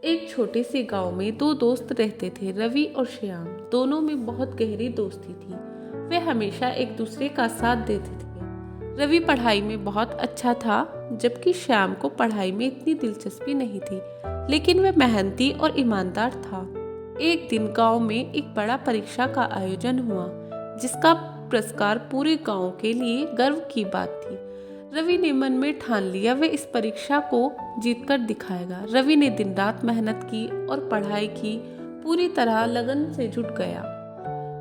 एक छोटे से गांव में दो दोस्त रहते थे, रवि और श्याम। दोनों में बहुत गहरी दोस्ती थी। वे हमेशा एक दूसरे का साथ देते थे। रवि पढ़ाई में बहुत अच्छा था, जबकि श्याम को पढ़ाई में इतनी दिलचस्पी नहीं थी, लेकिन वह मेहनती और ईमानदार था। एक दिन गांव में एक बड़ा परीक्षा का आयोजन हुआ, जिसका पुरस्कार पूरे गांव के लिए गर्व की बात थी। रवि ने मन में ठान लिया वह इस परीक्षा को जीतकर दिखाएगा। रवि ने दिन रात मेहनत की और पढ़ाई की पूरी तरह लगन से जुट गया।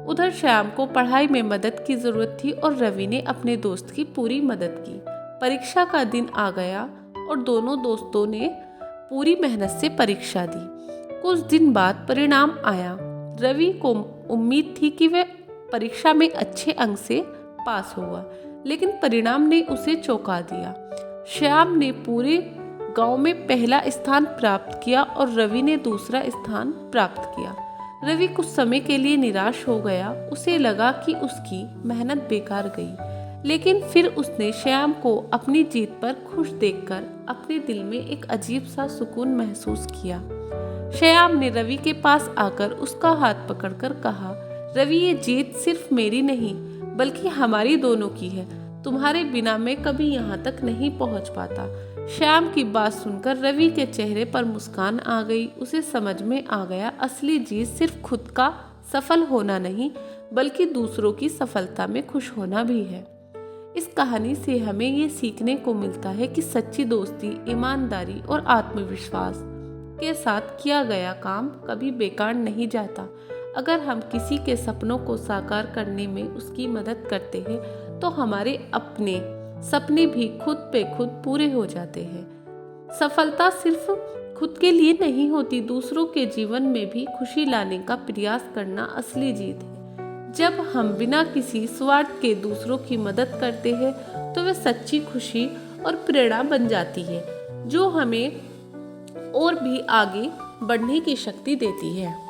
उधर श्याम को पढ़ाई में मदद की जरूरत थी और रवि ने अपने दोस्त की पूरी मदद की। परीक्षा का दिन आ गया और दोनों दोस्तों ने पूरी मेहनत से परीक्षा दी। कुछ दिन बाद परिणाम आया। रवि को उम्मीद थी कि वह परीक्षा में अच्छे अंक से पास होगा, लेकिन परिणाम ने उसे चौंका दिया। श्याम ने पूरे गांव में पहला स्थान प्राप्त किया और रवि ने दूसरा स्थान प्राप्त किया। रवि कुछ समय के लिए निराश हो गया। उसे लगा कि उसकी मेहनत बेकार गई, लेकिन फिर उसने श्याम को अपनी जीत पर खुश देखकर अपने दिल में एक अजीब सा सुकून महसूस किया। श्याम ने रवि के पास आकर उसका हाथ पकड़कर कहा, रवि, ये जीत सिर्फ मेरी नहीं बल्कि हमारी दोनों की है। तुम्हारे बिना मैं कभी यहाँ तक नहीं पहुँच पाता। श्याम की बात सुनकर रवि के चेहरे पर मुस्कान आ गई। उसे समझ में आ गया, असली जीत सिर्फ खुद का सफल होना नहीं, बल्कि दूसरों की सफलता में खुश होना भी है। इस कहानी से हमें ये सीखने को मिलता है कि सच्ची दोस्ती, ईमानदारी और आत्मविश्वास के साथ किया गया काम कभी बेकार नहीं जाता। अगर हम किसी के सपनों को साकार करने में उसकी मदद करते हैं, तो हमारे अपने सपने भी खुद पे खुद पूरे हो जाते हैं। सफलता सिर्फ खुद के लिए नहीं होती, दूसरों के जीवन में भी खुशी लाने का प्रयास करना असली जीत है। जब हम बिना किसी स्वार्थ के दूसरों की मदद करते हैं, तो वह सच्ची खुशी और प्रेरणा बन जाती है, जो हमें और भी आगे बढ़ने की शक्ति देती है।